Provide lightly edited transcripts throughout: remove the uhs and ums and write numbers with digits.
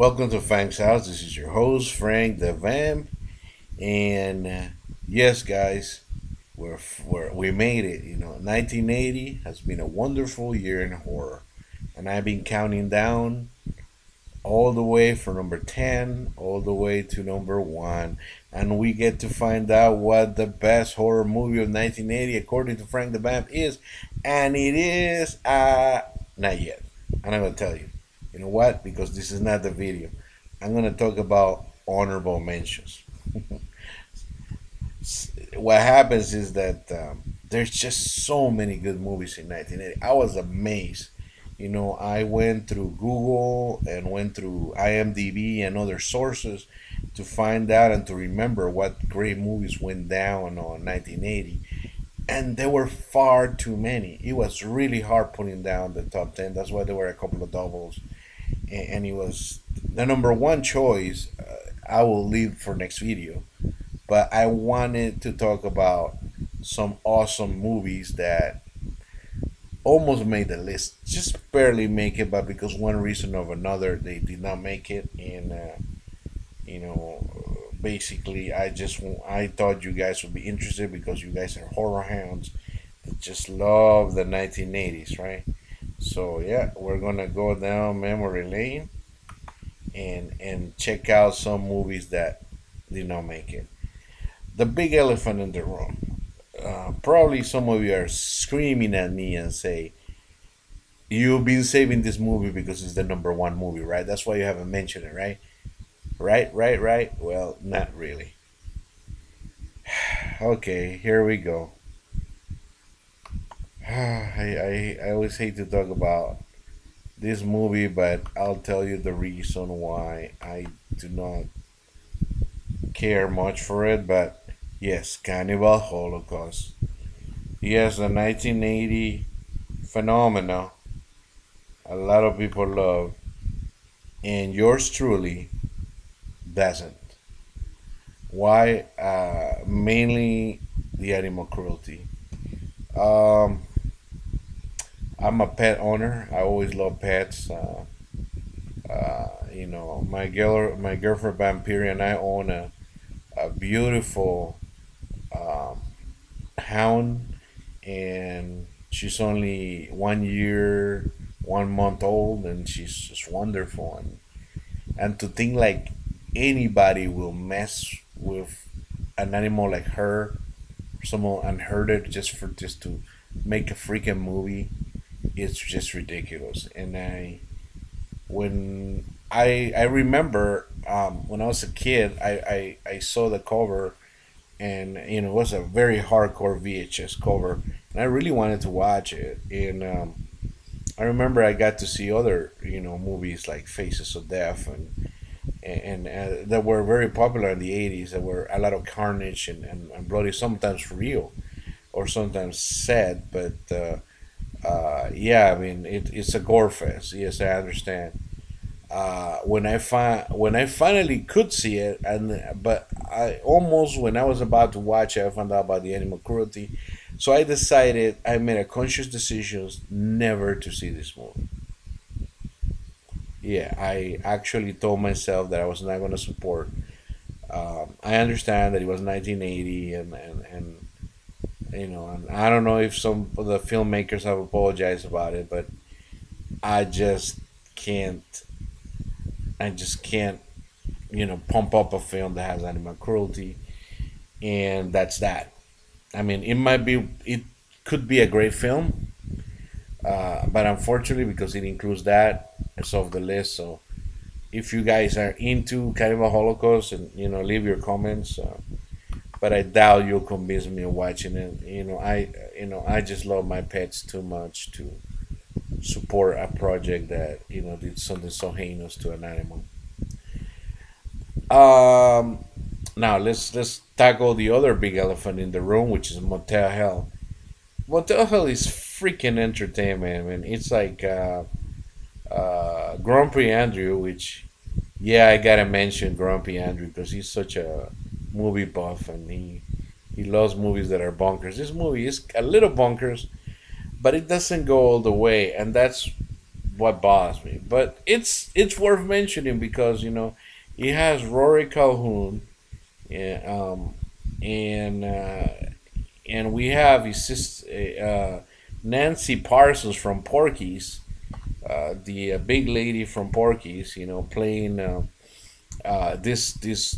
Welcome to Frank's house. This is your host, Frank the Vamp. And yes, guys, we made it. 1980 has been a wonderful year in horror. And I've been counting down all the way from number 10 all the way to number 1. And we get to find out what the best horror movie of 1980, according to Frank the Vamp, is. And it is not yet. I'm not going to tell you. You know what? Because this is not the video. I'm going to talk about honorable mentions. What happens is that there's just so many good movies in 1980. I was amazed. I went through Google and went through IMDb and other sources to find out and to remember what great movies went down on 1980. And there were far too many. It was really hard putting down the top 10. That's why there were a couple of doubles. And it was the number one choice. I will leave for next video, but I wanted to talk about some awesome movies that almost made the list, just barely make it, but because one reason or another they did not make it. And you know, basically, I thought you guys would be interested because you guys are horror hounds that just love the 1980s, right? So yeah, we're gonna go down memory lane and check out some movies that did not make it. The big elephant in the room. Probably some of you are screaming at me and say, "You've been saving this movie because it's the number one movie, right? That's why you haven't mentioned it, right? Right. Well, not really. Okay, here we go. I always hate to talk about this movie, but I'll tell you the reason why I do not care much for it. But yes, Cannibal Holocaust. Yes, the 1980 phenomena a lot of people love, and yours truly doesn't. Why? Mainly the animal cruelty. Um, I'm a pet owner. I always love pets. My girlfriend Vampire and I own a beautiful um, hound, and she's only 1 year, 1 month old, and she's just wonderful. And to think like anybody will mess with an animal like her, someone unhurted just to make a freaking movie, it's just ridiculous. And I remember when I was a kid, I saw the cover, and it was a very hardcore VHS cover, and I really wanted to watch it. And I remember I got to see other movies like Faces of Death and that were very popular in the 80s. There were a lot of carnage and bloody, sometimes real or sometimes sad, but yeah, I mean it's a gore fest. Yes, I understand. When I finally could see it, and but I almost, when I was about to watch it, I found out about the animal cruelty. So I made a conscious decision never to see this movie. Yeah, I actually told myself that I was not going to support. I understand that it was 1980, and I don't know if some of the filmmakers have apologized about it, but I just can't. I just can't, pump up a film that has animal cruelty, and that's that. I mean, it could be a great film, but unfortunately, because it includes that, it's off the list. So, if you guys are into Cannibal Holocaust, and leave your comments. But I doubt you'll convince me of watching it. I just love my pets too much to support a project that did something so heinous to an animal. Um, Now let's tackle the other big elephant in the room, which is Motel Hell. Motel Hell is freaking entertainment, man. It's like Grumpy Andrew, which, yeah, I gotta mention Grumpy Andrew because he's such a movie buff, and he loves movies that are bonkers. This movie is a little bonkers, but it doesn't go all the way, and that's what bothers me. But it's worth mentioning because it has Rory Calhoun, yeah, and we have his sister, Nancy Parsons from Porky's, the big lady from Porky's, playing this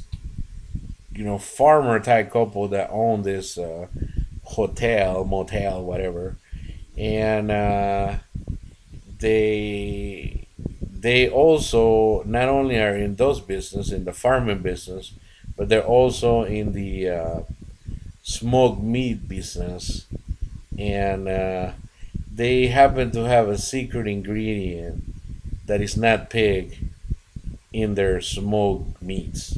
farmer type couple that own this hotel, motel, whatever, and they they also not only are in those business in the farming business, but they're also in the smoked meat business, and they happen to have a secret ingredient that is not pig in their smoked meats.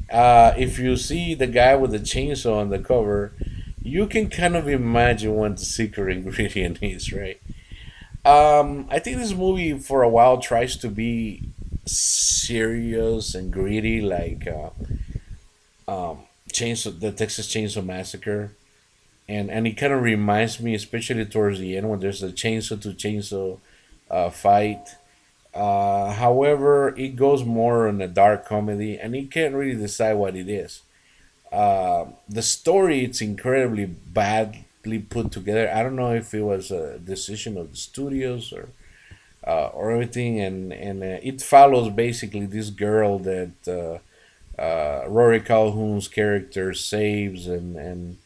If you see the guy with the chainsaw on the cover, you can kind of imagine what the secret ingredient is, right? I think this movie for a while tries to be serious and gritty, like the Texas Chainsaw Massacre, and it kind of reminds me, especially towards the end when there's a chainsaw to chainsaw fight. However, it goes more on a dark comedy, and you can't really decide what it is. The story it's incredibly badly put together. I don't know if it was a decision of the studios or everything, and it follows basically this girl that Rory Calhoun's character saves, and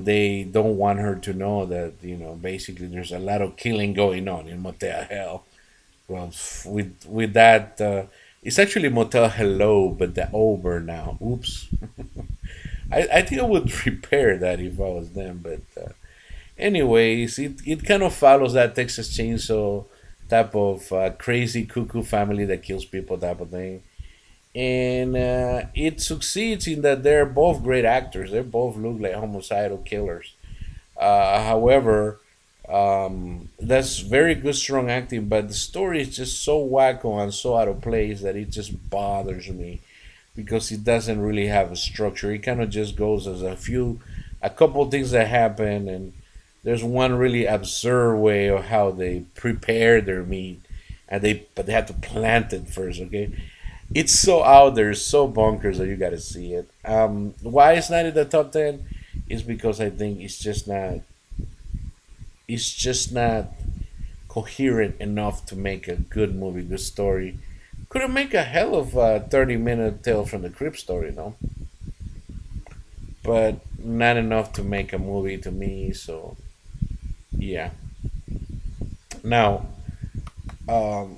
they don't want her to know that basically there's a lot of killing going on in Motel Hell. Well, with that, it's actually Motel Hello, but the over now. Oops. I think I would repair that if I was them. But anyways, it kind of follows that Texas Chainsaw type of crazy cuckoo family that kills people type of thing. And it succeeds in that they're both great actors. They both look like homicidal killers. However, that's very good, strong acting, but the story is just so wacko and so out of place that it just bothers me because it doesn't really have a structure. It kind of just goes as a couple things that happen, and there's one really absurd way of how they prepare their meat, but they have to plant it first. Okay, it's so out there, so bonkers that you got to see it. Why it's not in the top 10 is because I think it's just not coherent enough to make a good movie, good story. Could not make a hell of a 30-minute Tale from the Crypt story, no? But not enough to make a movie to me, so yeah. Now, um,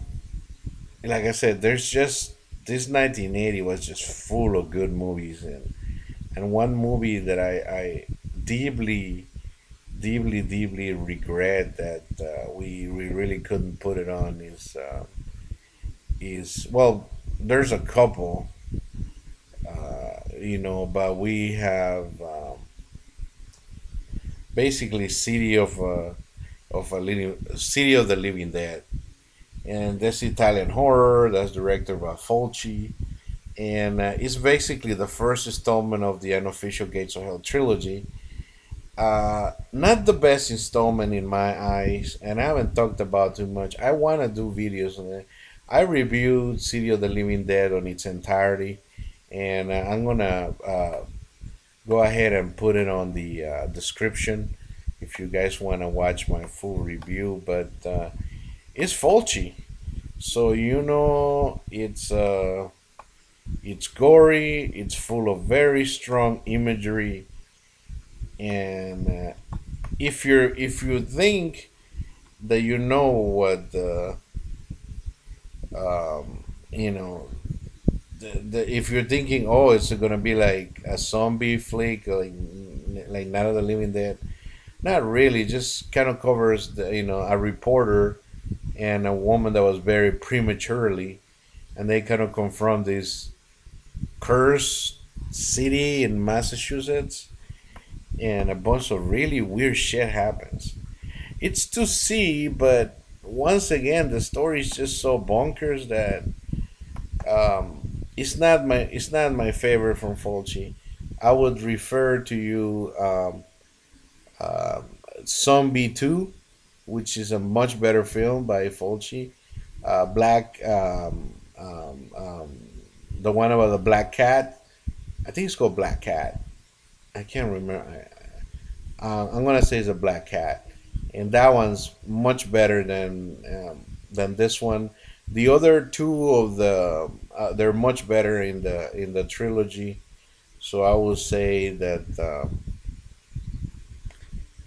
like I said, there's just this 1980 was just full of good movies, and one movie that I deeply deeply regret that we really couldn't put it on is well, there's a couple, but we have basically City of the Living Dead, and that's Italian horror that's directed by Fulci, and it's basically the first installment of the unofficial Gates of Hell trilogy. Not the best installment in my eyes, and I haven't talked about too much. I want to do videos on it. I reviewed City of the Living Dead on its entirety, and I'm gonna go ahead and put it on the description if you guys want to watch my full review. But it's Fulci, so it's gory. It's full of very strong imagery, and if you think that you know what um, you know if you're thinking, oh, it's gonna be like a zombie flick, like Night of the Living Dead, not really. Just kind of covers a reporter and a woman that was buried prematurely, and they kind of confront this cursed city in Massachusetts, and a bunch of really weird shit happens. It's to see, but once again, the story is just so bonkers that it's not my favorite from Fulci. I would refer to you Zombie 2 which is a much better film by Fulci. Black, the one about the black cat. I think it's called Black Cat. I can't remember. I'm gonna say it's a black cat, and that one's much better than this one. The other two of the they're much better in the trilogy. So I will say that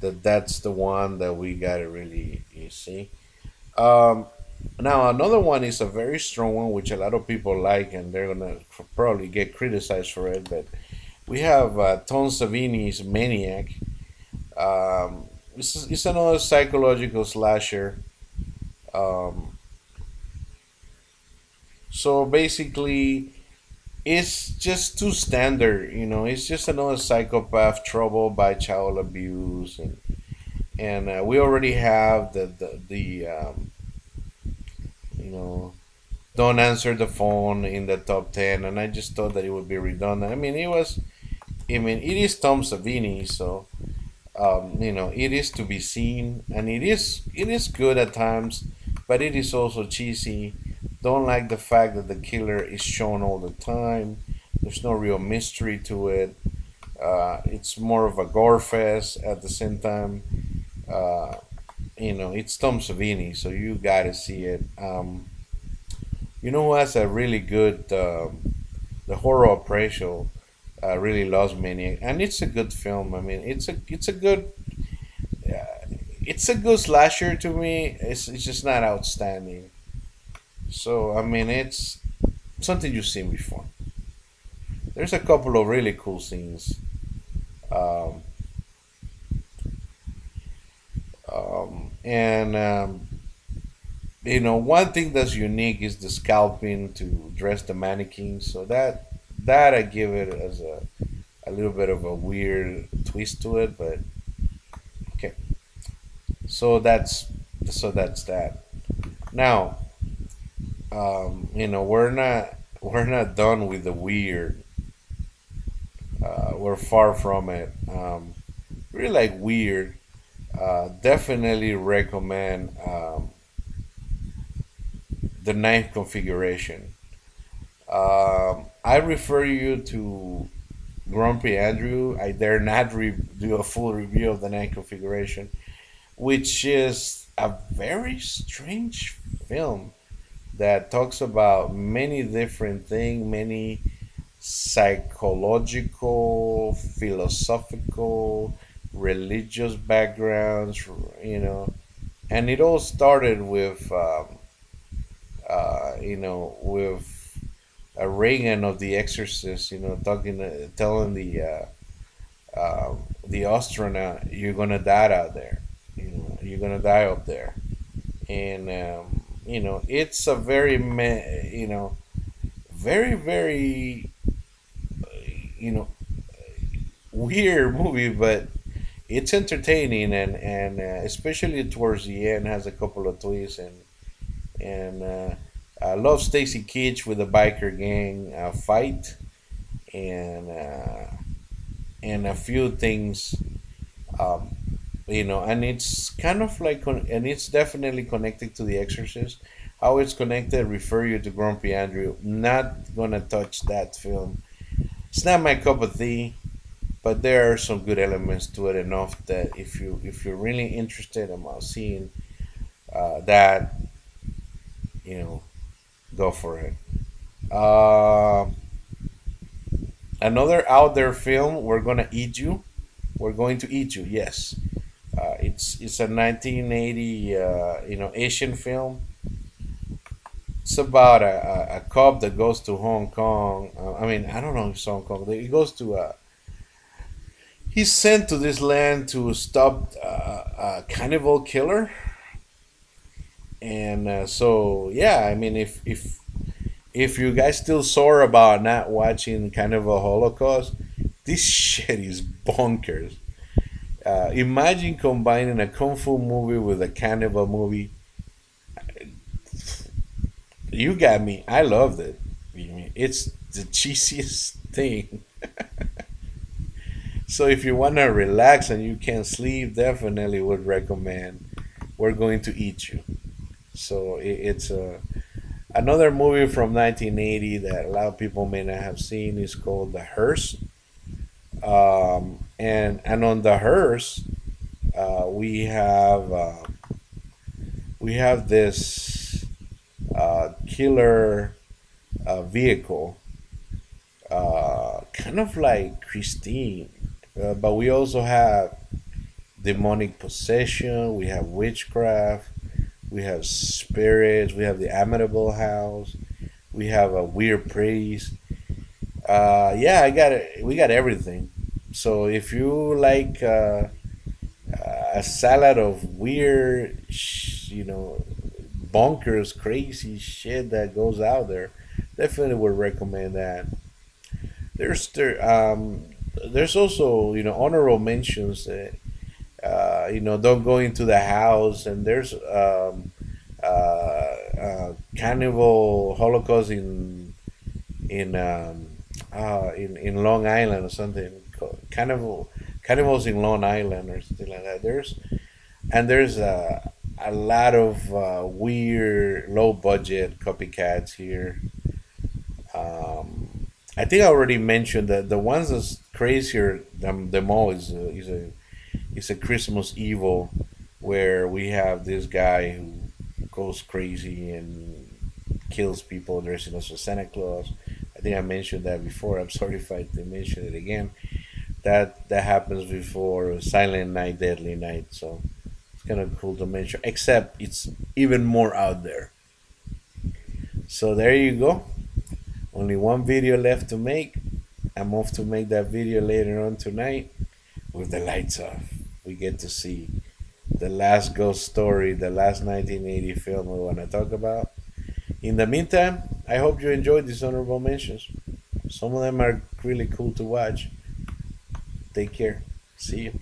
that's the one that we gotta really see. Um, Now another one is a very strong one, which a lot of people like, and they're gonna probably get criticized for it. But we have Tom Savini's Maniac. It's another psychological slasher. Um, so basically, it's just too standard. It's just another psychopath troubled by child abuse, and we already have the you know don't answer the phone in the top 10, and I just thought that it would be redundant. It is Tom Savini, so it is to be seen, and it is good at times, but it is also cheesy. Don't like the fact that the killer is shown all the time. There's no real mystery to it. It's more of a gore fest at the same time. Uh, it's Tom Savini, so you gotta see it. Who has a really good the horror appraisal really loves Maniac, and it's a good film. I mean, it's a good slasher to me. It's just not outstanding. So I mean, it's something you've seen before. There's a couple of really cool scenes. Um, and one thing that's unique is the scalping to dress the mannequins. So that I give it as a little bit of a weird twist to it, but okay. So that's that. Now, we're not done with the weird. We're far from it. Really like weird. Definitely recommend the ninth configuration. I refer you to Grumpy Andrew. I dare not do a full review of the ninth configuration, which is a very strange film that talks about many different things, many psychological, philosophical, religious backgrounds, and it all started with Reagan of The Exorcist, telling the astronaut, "You're gonna die out there. You're gonna die up there." And it's a very very you know weird movie, but it's entertaining, and especially towards the end has a couple of twists, and I love Stacy Keach with the biker gang fight, and and a few things, um, and it's kind of like and it's definitely connected to The Exorcist. How it's connected, refer you to Grumpy Andrew. Not gonna touch that film. It's not my cup of tea, but there are some good elements to it enough that if you're really interested about seeing that, you know, go for it. Uh, Another out there film, We're Gonna Eat You. We're going to eat you. Yes, it's a 1980 Asian film. It's about a cop that goes to Hong Kong. I mean, I don't know if it's Hong Kong. He goes to he's sent to this land to stop a cannibal killer, and so yeah, I mean, if you guys still sore about not watching kind of a Holocaust, this shit is bonkers. Imagine combining a kung fu movie with a cannibal movie. You got me. I loved it. It's the cheesiest thing. So if you want to relax and you can't sleep, definitely would recommend we're going to eat you. So it's another movie from 1980 that a lot of people may not have seen is called The Hearse. And on The Hearse, uh, we have uh, we have this killer vehicle, kind of like Christine, but we also have demonic possession, we have witchcraft, we have spirits, we have the Amityville house, we have a weird priest. Yeah, I got it. We got everything. So if you like a salad of weird, bonkers, crazy shit that goes out there, definitely would recommend that. There's there there's also honorable mentions that don't go into the house, and there's cannibal holocaust in Long Island or something. Cannibals in Long Island or something like that. There's a lot of weird low budget copycats here. I think I already mentioned that the ones that's crazier than them all is a Christmas Evil, where we have this guy who goes crazy and kills people dressing as a Santa Claus. I think I mentioned that before. I'm sorry if I didn't mention it again. That happens before Silent Night, Deadly Night. So it's kind of cool to mention. Except it's even more out there. So there you go. Only one video left to make. I'm off to make that video later on tonight with the lights off. We get to see the last ghost story, the last 1980 film we want to talk about. In the meantime, I hope you enjoyed these honorable mentions. Some of them are really cool to watch. Take care. See you.